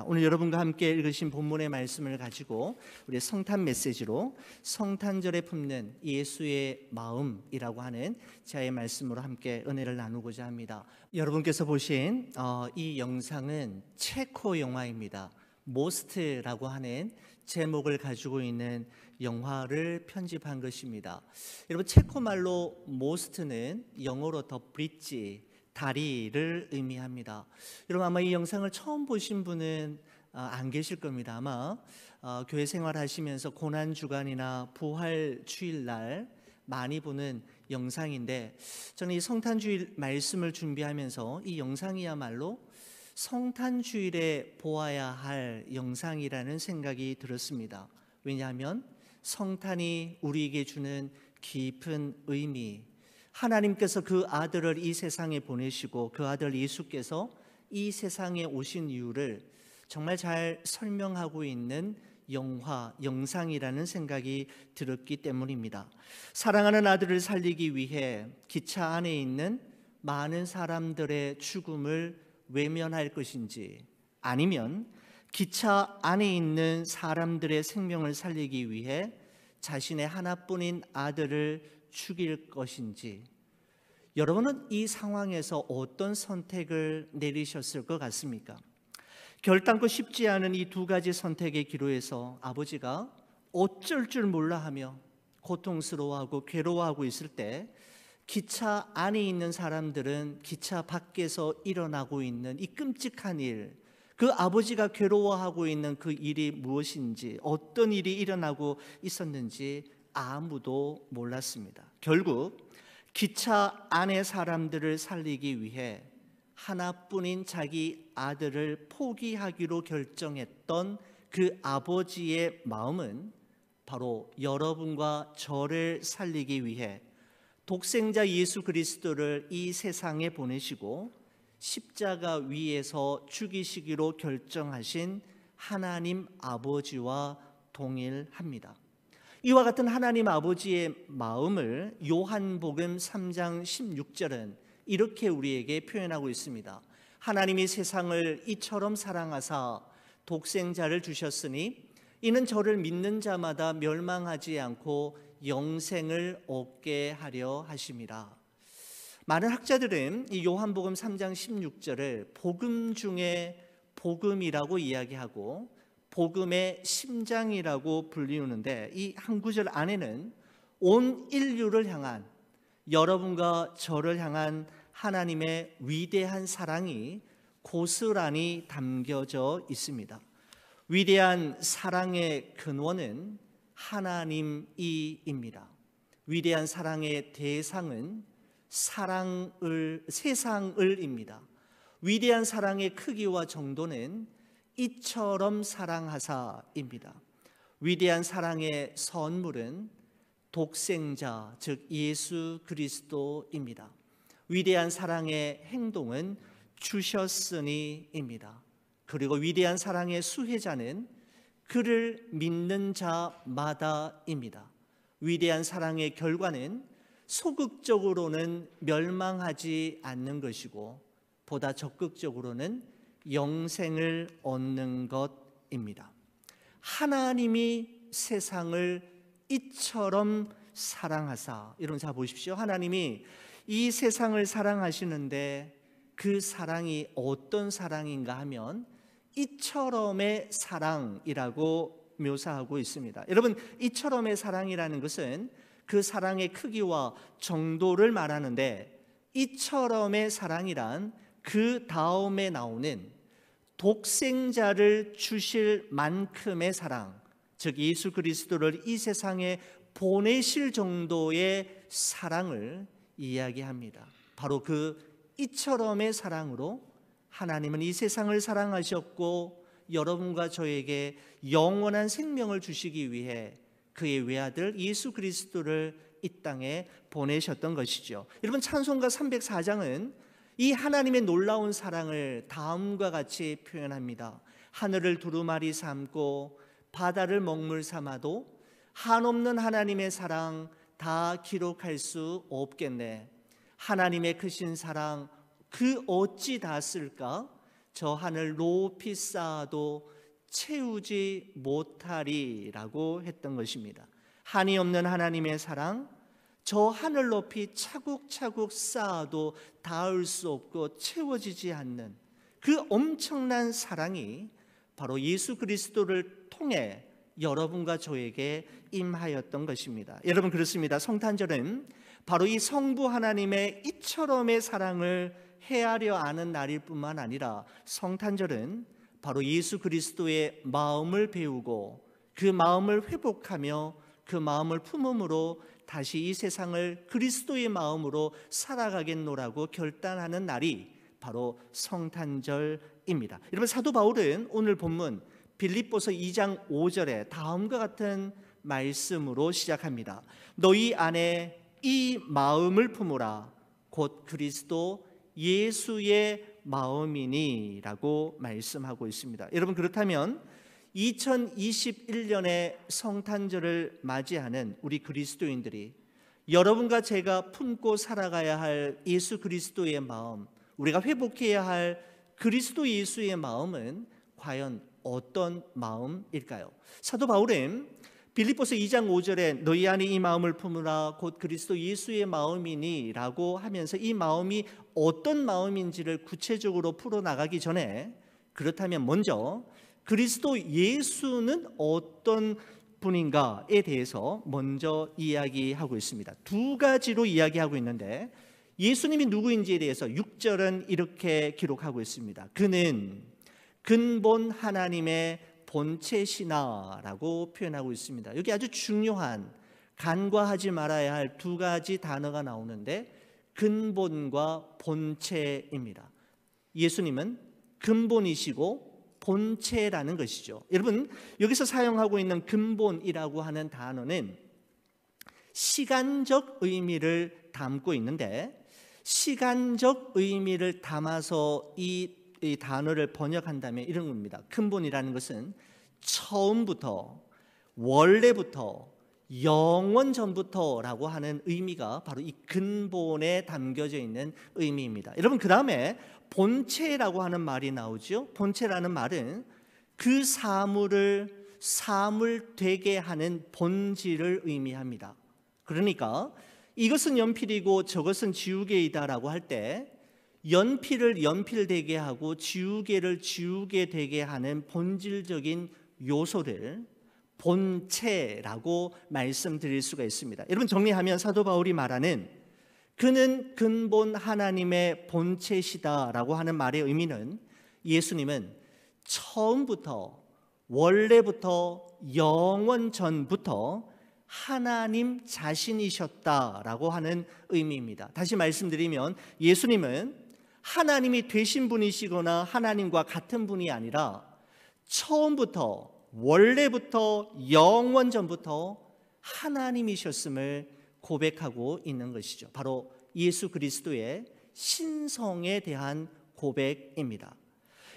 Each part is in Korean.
오늘 여러분과 함께 읽으신 본문의 말씀을 가지고 우리 성탄 메시지로 성탄절에 품는 예수의 마음이라고 하는 제의 말씀으로 함께 은혜를 나누고자 합니다. 여러분께서 보신 이 영상은 체코 영화입니다. 모스트라고 하는 제목을 가지고 있는 영화를 편집한 것입니다. 여러분, 체코 말로 모스트는 영어로 더 브릿지, 다리를 의미합니다. 여러분, 아마 이 영상을 처음 보신 분은 안 계실 겁니다. 아마 교회 생활하시면서 고난주간이나 부활주일날 많이 보는 영상인데, 저는 이 성탄주일 말씀을 준비하면서 이 영상이야말로 성탄주일에 보아야 할 영상이라는 생각이 들었습니다. 왜냐하면 성탄이 우리에게 주는 깊은 의미, 하나님께서 그 아들을 이 세상에 보내시고 그 아들 예수께서 이 세상에 오신 이유를 정말 잘 설명하고 있는 영상이라는 생각이 들었기 때문입니다. 사랑하는 아들을 살리기 위해 기차 안에 있는 많은 사람들의 죽음을 외면할 것인지, 아니면 기차 안에 있는 사람들의 생명을 살리기 위해 자신의 하나뿐인 아들을 죽일 것인지, 여러분은 이 상황에서 어떤 선택을 내리셨을 것 같습니까? 결단코 쉽지 않은 이 두 가지 선택의 기로에서 아버지가 어쩔 줄 몰라 하며 고통스러워하고 괴로워하고 있을 때, 기차 안에 있는 사람들은 기차 밖에서 일어나고 있는 이 끔찍한 일, 그 아버지가 괴로워하고 있는 그 일이 무엇인지, 어떤 일이 일어나고 있었는지 아무도 몰랐습니다. 결국 기차 안의 사람들을 살리기 위해 하나뿐인 자기 아들을 포기하기로 결정했던 그 아버지의 마음은 바로 여러분과 저를 살리기 위해 독생자 예수 그리스도를 이 세상에 보내시고 십자가 위에서 죽이시기로 결정하신 하나님 아버지와 동일합니다. 이와 같은 하나님 아버지의 마음을 요한복음 3장 16절은 이렇게 우리에게 표현하고 있습니다. 하나님이 세상을 이처럼 사랑하사 독생자를 주셨으니 이는 저를 믿는 자마다 멸망하지 않고 영생을 얻게 하려 하심이라. 많은 학자들은 이 요한복음 3장 16절을 복음 중에 복음이라고 이야기하고 복음의 심장이라고 불리우는데, 이 한 구절 안에는 온 인류를 향한, 여러분과 저를 향한 하나님의 위대한 사랑이 고스란히 담겨져 있습니다. 위대한 사랑의 근원은 하나님이입니다. 위대한 사랑의 대상은 세상을입니다. 위대한 사랑의 크기와 정도는 이처럼 사랑하사입니다. 위대한 사랑의 선물은 독생자, 즉 예수 그리스도입니다. 위대한 사랑의 행동은 주셨으니입니다. 그리고 위대한 사랑의 수혜자는 그를 믿는 자마다입니다. 위대한 사랑의 결과는 소극적으로는 멸망하지 않는 것이고 보다 적극적으로는 영생을 얻는 것입니다. 하나님이 세상을 이처럼 사랑하사, 여러분 잘 보십시오. 하나님이 이 세상을 사랑하시는데 그 사랑이 어떤 사랑인가 하면 이처럼의 사랑이라고 묘사하고 있습니다. 여러분, 이처럼의 사랑이라는 것은 그 사랑의 크기와 정도를 말하는데, 이처럼의 사랑이란 그 다음에 나오는 독생자를 주실 만큼의 사랑, 즉 예수 그리스도를 이 세상에 보내실 정도의 사랑을 이야기합니다. 바로 그 이처럼의 사랑으로 하나님은 이 세상을 사랑하셨고 여러분과 저에게 영원한 생명을 주시기 위해 그의 외아들 예수 그리스도를 이 땅에 보내셨던 것이죠. 여러분, 찬송가 304장은 이 하나님의 놀라운 사랑을 다음과 같이 표현합니다. 하늘을 두루마리 삼고 바다를 먹물 삼아도 한없는 하나님의 사랑 다 기록할 수 없겠네. 하나님의 크신 사랑 그 어찌 다 쓸까? 저 하늘 높이 쌓아도 채우지 못하리라고 했던 것입니다. 한이 없는 하나님의 사랑, 저 하늘 높이 차곡차곡 쌓아도 닿을 수 없고 채워지지 않는 그 엄청난 사랑이 바로 예수 그리스도를 통해 여러분과 저에게 임하였던 것입니다. 여러분, 그렇습니다. 성탄절은 바로 이 성부 하나님의 이처럼의 사랑을 헤아려 아는 날일 뿐만 아니라 성탄절은 바로 예수 그리스도의 마음을 배우고 그 마음을 회복하며 그 마음을 품음으로 다시 이 세상을 그리스도의 마음으로 살아가겠노라고 결단하는 날이 바로 성탄절입니다. 여러분, 사도 바울은 오늘 본문 빌립보서 2장 5절에 다음과 같은 말씀으로 시작합니다. 너희 안에 이 마음을 품으라 곧 그리스도 예수의 마음이니 라고 말씀하고 있습니다. 여러분, 그렇다면 2021년의 성탄절을 맞이하는 우리 그리스도인들이 여러분과 제가 품고 살아가야 할 예수 그리스도의 마음, 우리가 회복해야 할 그리스도 예수의 마음은 과연 어떤 마음일까요? 사도 바울은 빌립보서 2장 5절에 너희 안에 이 마음을 품으라 곧 그리스도 예수의 마음이니 라고 하면서 이 마음이 어떤 마음인지를 구체적으로 풀어나가기 전에, 그렇다면 먼저 그리스도 예수는 어떤 분인가에 대해서 먼저 이야기하고 있습니다. 두 가지로 이야기하고 있는데 예수님이 누구인지에 대해서 6절은 이렇게 기록하고 있습니다. 그는 근본 하나님의 본체시나라고 표현하고 있습니다. 여기 아주 중요한, 간과하지 말아야 할 두 가지 단어가 나오는데 근본과 본체입니다. 예수님은 근본이시고 본체라는 것이죠. 여러분, 여기서 사용하고 있는 근본이라고 하는 단어는 시간적 의미를 담고 있는데, 시간적 의미를 담아서 이 단어를 번역한다면 이런 겁니다. 근본이라는 것은 처음부터, 원래부터, 영원 전부터라고 하는 의미가 바로 이 근본에 담겨져 있는 의미입니다. 여러분, 그 다음에 본체라고 하는 말이 나오죠. 본체라는 말은 그 사물을 사물 되게 하는 본질을 의미합니다. 그러니까 이것은 연필이고 저것은 지우개이다라고 할 때 연필을 연필되게 하고 지우개를 지우개되게 하는 본질적인 요소를 본체라고 말씀드릴 수가 있습니다. 여러분, 정리하면 사도 바울이 말하는 그는 근본 하나님의 본체시다라고 하는 말의 의미는 예수님은 처음부터, 원래부터, 영원 전부터 하나님 자신이셨다라고 하는 의미입니다. 다시 말씀드리면 예수님은 하나님이 되신 분이시거나 하나님과 같은 분이 아니라 처음부터, 원래부터, 영원 전부터 하나님이셨음을 고백하고 있는 것이죠. 바로 예수 그리스도의 신성에 대한 고백입니다.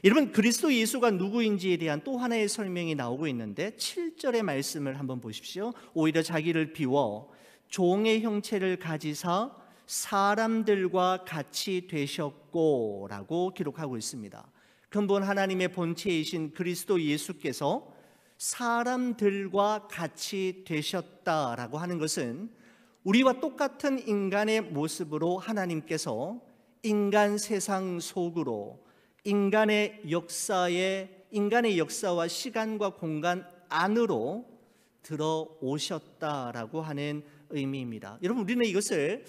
여러분, 그리스도 예수가 누구인지에 대한 또 하나의 설명이 나오고 있는데 7절의 말씀을 한번 보십시오. 오히려 자기를 비워 종의 형체를 가지사 사람들과 같이 되셨고 라고 기록하고 있습니다. 근본 하나님의 본체이신 그리스도 예수께서 사람들과 같이 되셨다라고 하는 것은 우리와 똑같은 인간의 모습으로 하나님께서 인간 세상 속으로 인간의 역사와 시간과 공간 안으로 들어오셨다라고 하는 의미입니다. 여러분, 우리는 이것을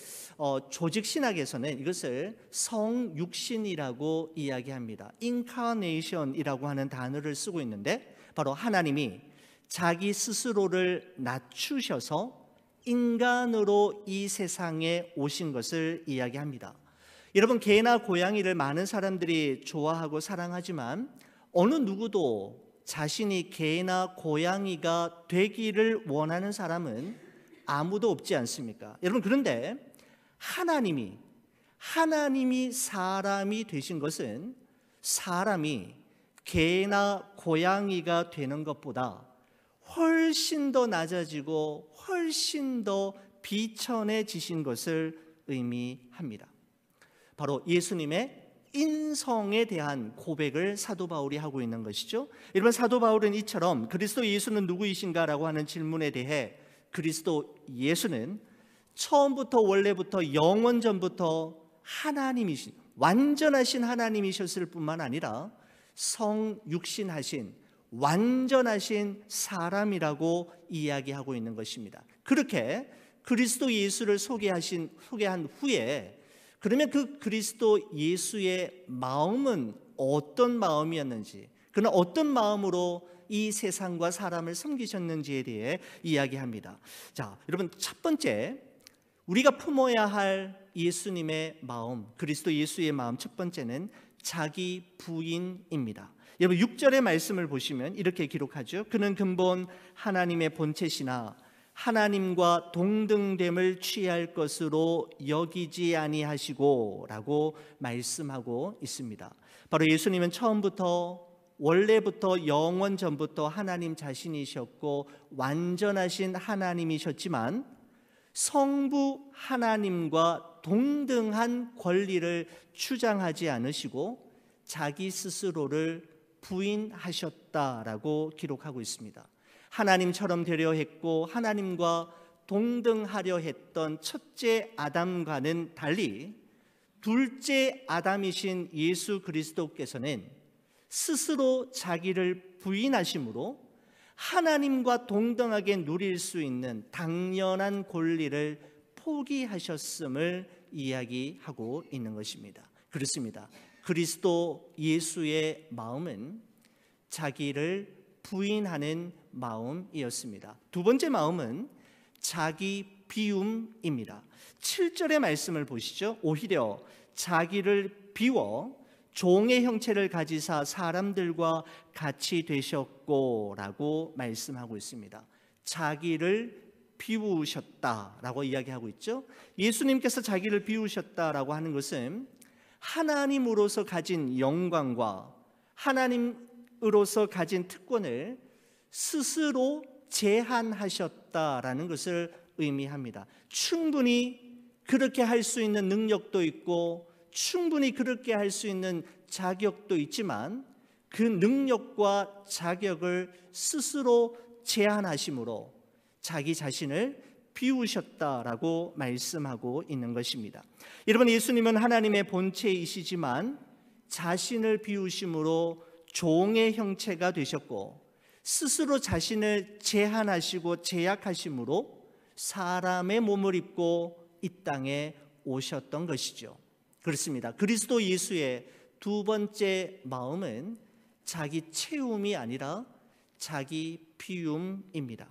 조직신학에서는 이것을 성육신이라고 이야기합니다. 인카네이션이라고 하는 단어를 쓰고 있는데 바로 하나님이 자기 스스로를 낮추셔서 인간으로 이 세상에 오신 것을 이야기합니다. 여러분, 개나 고양이를 많은 사람들이 좋아하고 사랑하지만 어느 누구도 자신이 개나 고양이가 되기를 원하는 사람은 아무도 없지 않습니까? 여러분, 그런데 하나님이 사람이 되신 것은 사람이 개나 고양이가 되는 것보다 훨씬 더 낮아지고 훨씬 더 비천해지신 것을 의미합니다. 바로 예수님의 인성에 대한 고백을 사도 바울이 하고 있는 것이죠. 여러분, 사도 바울은 이처럼 그리스도 예수는 누구이신가라고 하는 질문에 대해 그리스도 예수는 처음부터 원래부터 영원전부터 하나님이신, 완전하신 하나님이셨을 뿐만 아니라 성육신하신 완전하신 사람이라고 이야기하고 있는 것입니다. 그렇게 그리스도 예수를 소개한 후에 그러면 그 그리스도 예수의 마음은 어떤 마음이었는지, 그는 어떤 마음으로 이 세상과 사람을 섬기셨는지에 대해 이야기합니다. 자, 여러분, 첫 번째 우리가 품어야 할 예수님의 마음, 그리스도 예수의 마음, 첫 번째는 자기 부인입니다. 여러분, 6절의 말씀을 보시면 이렇게 기록하죠. 그는 근본 하나님의 본체시나 하나님과 동등됨을 취할 것으로 여기지 아니하시고 라고 말씀하고 있습니다. 바로 예수님은 처음부터 원래부터 영원 전부터 하나님 자신이셨고 완전하신 하나님이셨지만 성부 하나님과 동등한 권리를 주장하지 않으시고 자기 스스로를 부인하셨다라고 기록하고 있습니다. 하나님처럼 되려 했고 하나님과 동등하려 했던 첫째 아담과는 달리 둘째 아담이신 예수 그리스도께서는 스스로 자기를 부인하심으로 하나님과 동등하게 누릴 수 있는 당연한 권리를 포기하셨음을 이야기하고 있는 것입니다. 그렇습니다. 그리스도 예수의 마음은 자기를 부인하는 마음이었습니다. 두 번째 마음은 자기 비움입니다. 7절의 말씀을 보시죠. 오히려 자기를 비워 종의 형체를 가지사 사람들과 같이 되셨고 라고 말씀하고 있습니다. 자기를 비우셨다라고 이야기하고 있죠. 예수님께서 자기를 비우셨다라고 하는 것은 하나님으로서 가진 영광과 하나님으로서 가진 특권을 스스로 제한하셨다라는 것을 의미합니다. 충분히 그렇게 할 수 있는 능력도 있고 충분히 그렇게 할 수 있는 자격도 있지만 그 능력과 자격을 스스로 제한하심으로 자기 자신을 비우셨다라고 말씀하고 있는 것입니다. 여러분, 예수님은 하나님의 본체이시지만 자신을 비우심으로 종의 형체가 되셨고 스스로 자신을 제한하시고 제약하심으로 사람의 몸을 입고 이 땅에 오셨던 것이죠. 그렇습니다. 그리스도 예수의 두 번째 마음은 자기 채움이 아니라 자기 비움입니다.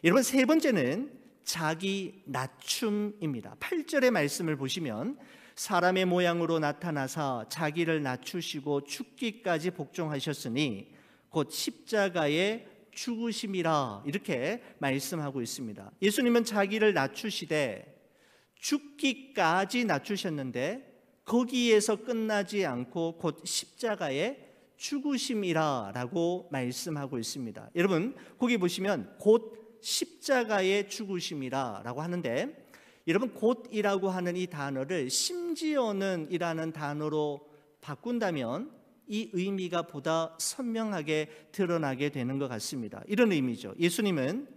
여러분, 세 번째는 자기 낮춤입니다. 8절의 말씀을 보시면 사람의 모양으로 나타나사 자기를 낮추시고 죽기까지 복종하셨으니 곧 십자가의 죽으심이라 이렇게 말씀하고 있습니다. 예수님은 자기를 낮추시되 죽기까지 낮추셨는데 거기에서 끝나지 않고 곧 십자가의 죽으심이라 라고 말씀하고 있습니다. 여러분, 거기 보시면 곧 십자가의 죽으심이라 라고 하는데 여러분, 곧이라고 하는 이 단어를 심지어는 이라는 단어로 바꾼다면 이 의미가 보다 선명하게 드러나게 되는 것 같습니다. 이런 의미죠. 예수님은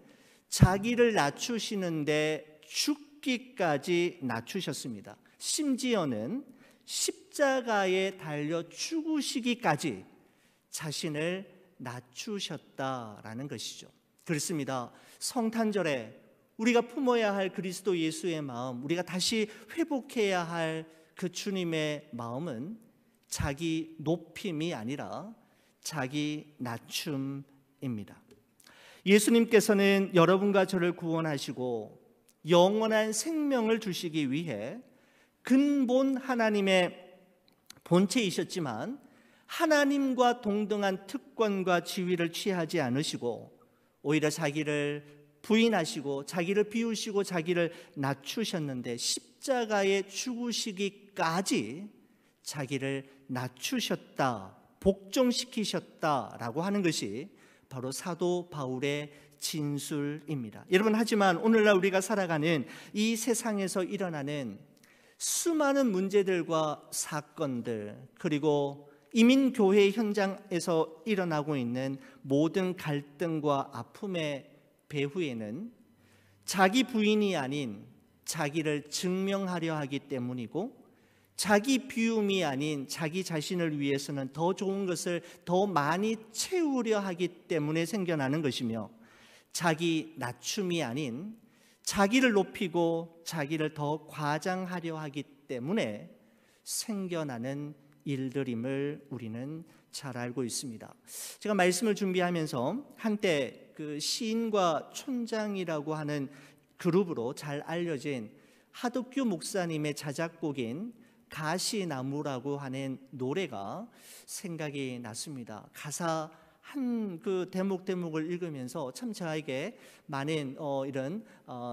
자기를 낮추시는데 죽기까지 낮추셨습니다. 심지어는 십자가에 달려 죽으시기까지 자신을 낮추셨다라는 것이죠. 그렇습니다. 성탄절에 우리가 품어야 할 그리스도 예수의 마음, 우리가 다시 회복해야 할 그 주님의 마음은 자기 높임이 아니라 자기 낮춤입니다. 예수님께서는 여러분과 저를 구원하시고 영원한 생명을 주시기 위해 근본 하나님의 본체이셨지만 하나님과 동등한 특권과 지위를 취하지 않으시고 오히려 자기를 부인하시고 자기를 비우시고 자기를 낮추셨는데 십자가에 죽으시기까지 자기를 낮추셨다, 복종시키셨다라고 하는 것이 바로 사도 바울의 진술입니다. 여러분, 하지만 오늘날 우리가 살아가는 이 세상에서 일어나는 수많은 문제들과 사건들, 그리고 이민교회 현장에서 일어나고 있는 모든 갈등과 아픔의 배후에는 자기 부인이 아닌 자기를 증명하려 하기 때문이고, 자기 비움이 아닌 자기 자신을 위해서는 더 좋은 것을 더 많이 채우려 하기 때문에 생겨나는 것이며, 자기 낮춤이 아닌 자기를 높이고 자기를 더 과장하려 하기 때문에 생겨나는 일들임을 우리는 잘 알고 있습니다. 제가 말씀을 준비하면서 한때 그 시인과 촌장이라고 하는 그룹으로 잘 알려진 하덕규 목사님의 자작곡인 가시나무라고 하는 노래가 생각이 났습니다. 가사 한 그 대목을 읽으면서 참 저에게 많은 이런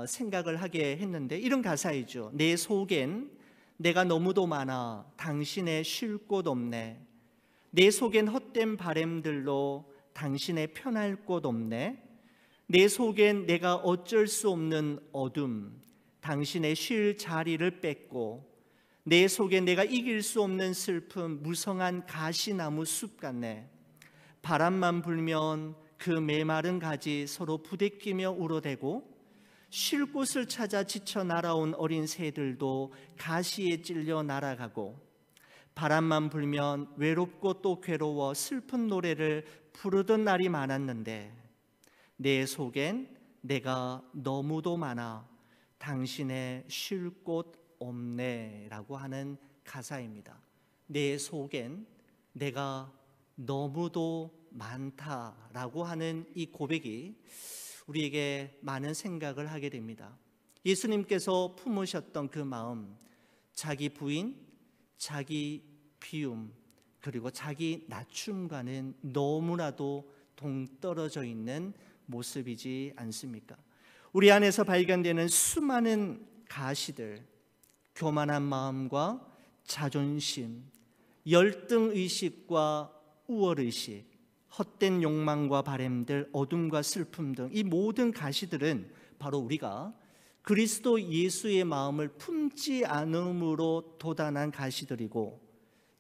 생각을 하게 했는데, 이런 가사이죠. 내 속엔 내가 너무도 많아 당신의 쉴 곳 없네. 내 속엔 헛된 바램들로 당신의 편할 곳 없네. 내 속엔 내가 어쩔 수 없는 어둠, 당신의 쉴 자리를 뺏고, 내 속엔 내가 이길 수 없는 슬픔, 무성한 가시나무 숲 같네. 바람만 불면 그 메마른 가지 서로 부대끼며 울어대고, 쉴 곳을 찾아 지쳐 날아온 어린 새들도 가시에 찔려 날아가고, 바람만 불면 외롭고 또 괴로워 슬픈 노래를 부르던 날이 많았는데, 내 속엔 내가 너무도 많아 당신의 쉴 곳 없네 라고 하는 가사입니다. 내 속엔 내가 너무도 많다라고 하는 이 고백이 우리에게 많은 생각을 하게 됩니다. 예수님께서 품으셨던 그 마음, 자기 부인, 자기 비움, 그리고 자기 낮춤과는 너무나도 동떨어져 있는 모습이지 않습니까? 우리 안에서 발견되는 수많은 가시들, 교만한 마음과 자존심, 열등의식과 우월의식, 헛된 욕망과 바램들, 어둠과 슬픔 등 이 모든 가시들은 바로 우리가 그리스도 예수의 마음을 품지 않음으로 돋아난 가시들이고,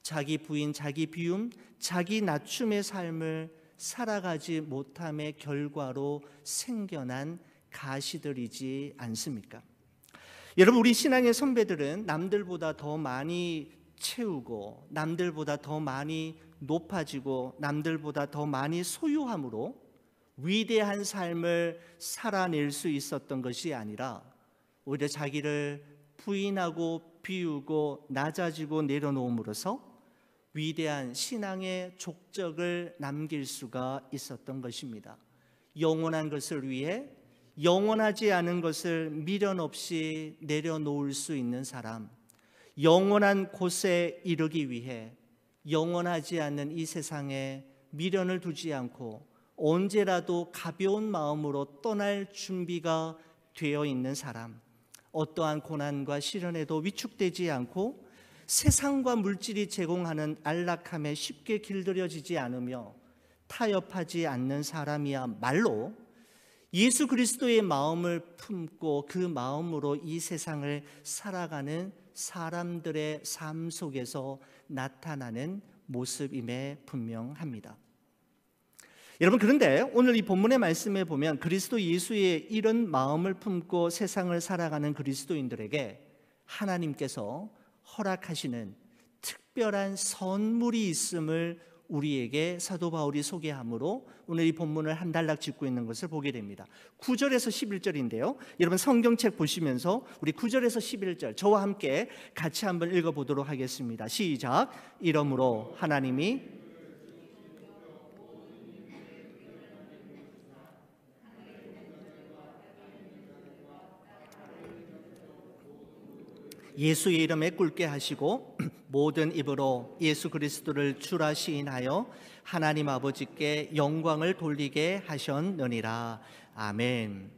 자기 부인, 자기 비움, 자기 낮춤의 삶을 살아가지 못함의 결과로 생겨난 가시들이지 않습니까? 여러분, 우리 신앙의 선배들은 남들보다 더 많이 채우고, 남들보다 더 많이 높아지고, 남들보다 더 많이 소유함으로 위대한 삶을 살아낼 수 있었던 것이 아니라, 오히려 자기를 부인하고 비우고 낮아지고 내려놓음으로써 위대한 신앙의 족적을 남길 수가 있었던 것입니다. 영원한 것을 위해 영원하지 않은 것을 미련 없이 내려놓을 수 있는 사람, 영원한 곳에 이르기 위해 영원하지 않는 이 세상에 미련을 두지 않고 언제라도 가벼운 마음으로 떠날 준비가 되어 있는 사람, 어떠한 고난과 시련에도 위축되지 않고 세상과 물질이 제공하는 안락함에 쉽게 길들여지지 않으며 타협하지 않는 사람이야말로 예수 그리스도의 마음을 품고 그 마음으로 이 세상을 살아가는 사람들의 삶 속에서 나타나는 모습임에 분명합니다. 여러분, 그런데 오늘 이 본문의 말씀에 보면 그리스도 예수의 이런 마음을 품고 세상을 살아가는 그리스도인들에게 하나님께서 허락하시는 특별한 선물이 있음을 우리에게 사도 바울이 소개하므로 오늘 이 본문을 한 단락 짚고 있는 것을 보게 됩니다. 9절에서 11절인데요. 여러분, 성경책 보시면서 우리 9절에서 11절 저와 함께 같이 한번 읽어보도록 하겠습니다. 시작. 이러므로 하나님이 예수의 이름에 꿇게 하시고 모든 입으로 예수 그리스도를 주라 시인하여 하나님 아버지께 영광을 돌리게 하셨느니라. 아멘.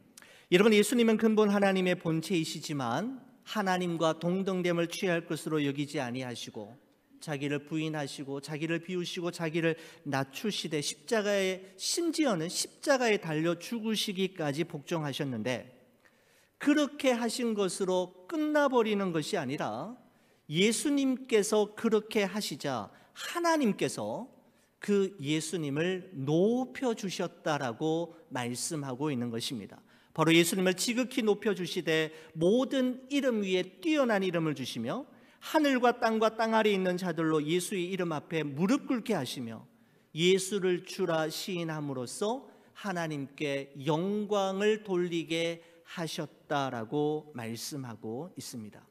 여러분, 예수님은 근본 하나님의 본체이시지만 하나님과 동등됨을 취할 것으로 여기지 아니하시고 자기를 부인하시고 자기를 비우시고 자기를 낮추시되 십자가에, 심지어는 십자가에 달려 죽으시기까지 복종하셨는데, 그렇게 하신 것으로 끝나버리는 것이 아니라 예수님께서 그렇게 하시자 하나님께서 그 예수님을 높여주셨다라고 말씀하고 있는 것입니다. 바로 예수님을 지극히 높여주시되 모든 이름 위에 뛰어난 이름을 주시며 하늘과 땅 아래에 있는 자들로 예수의 이름 앞에 무릎 꿇게 하시며 예수를 주라 시인함으로써 하나님께 영광을 돌리게 하셨다라고 말씀하고 있습니다.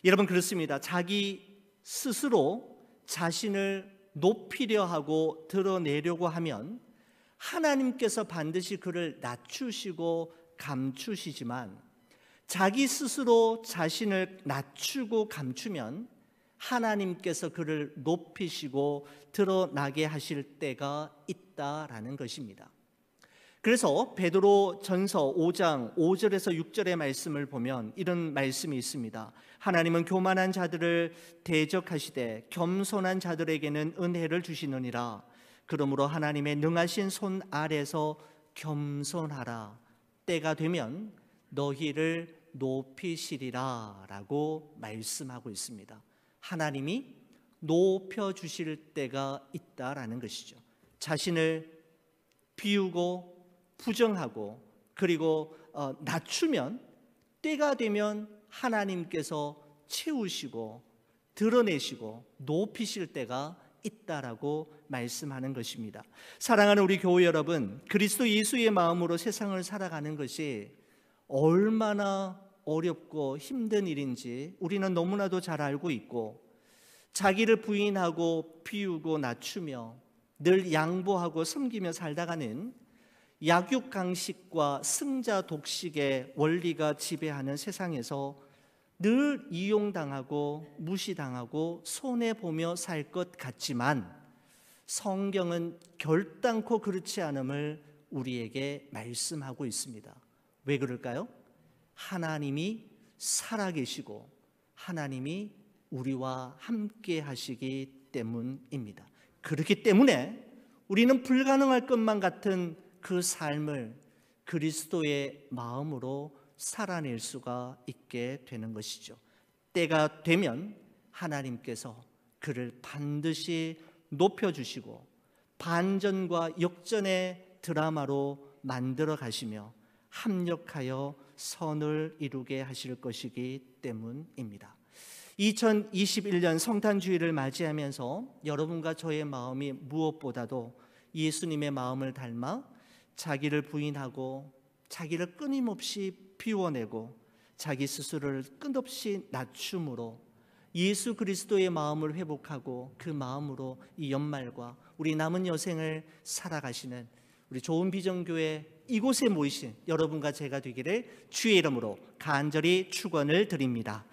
여러분, 그렇습니다. 자기 스스로 자신을 높이려 하고 드러내려고 하면 하나님께서 반드시 그를 낮추시고 감추시지만, 자기 스스로 자신을 낮추고 감추면 하나님께서 그를 높이시고 드러나게 하실 때가 있다라는 것입니다. 그래서 베드로 전서 5장 5절에서 6절의 말씀을 보면 이런 말씀이 있습니다. 하나님은 교만한 자들을 대적하시되 겸손한 자들에게는 은혜를 주시느니라. 그러므로 하나님의 능하신 손 아래서 겸손하라. 때가 되면 너희를 높이시리라 라고 말씀하고 있습니다. 하나님이 높여주실 때가 있다라는 것이죠. 자신을 비우고 부정하고 그리고 낮추면 때가 되면 하나님께서 채우시고 드러내시고 높이실 때가 있다라고 말씀하는 것입니다. 사랑하는 우리 교회 여러분, 그리스도 예수의 마음으로 세상을 살아가는 것이 얼마나 어렵고 힘든 일인지 우리는 너무나도 잘 알고 있고, 자기를 부인하고 비우고 낮추며 늘 양보하고 섬기며 살다가는 약육강식과 승자 독식의 원리가 지배하는 세상에서 늘 이용당하고 무시당하고 손해보며 살 것 같지만, 성경은 결단코 그렇지 않음을 우리에게 말씀하고 있습니다. 왜 그럴까요? 하나님이 살아계시고 하나님이 우리와 함께 하시기 때문입니다. 그렇기 때문에 우리는 불가능할 것만 같은 그 삶을 그리스도의 마음으로 살아낼 수가 있게 되는 것이죠. 때가 되면 하나님께서 그를 반드시 높여주시고 반전과 역전의 드라마로 만들어 가시며 합력하여 선을 이루게 하실 것이기 때문입니다. 2021년 성탄주의를 맞이하면서 여러분과 저의 마음이 무엇보다도 예수님의 마음을 닮아 자기를 부인하고 자기를 끊임없이 비워내고 자기 스스로를 끝없이 낮춤으로 예수 그리스도의 마음을 회복하고 그 마음으로 이 연말과 우리 남은 여생을 살아가시는 우리 좋은 비전교회 이곳에 모이신 여러분과 제가 되기를 주의 이름으로 간절히 축원을 드립니다.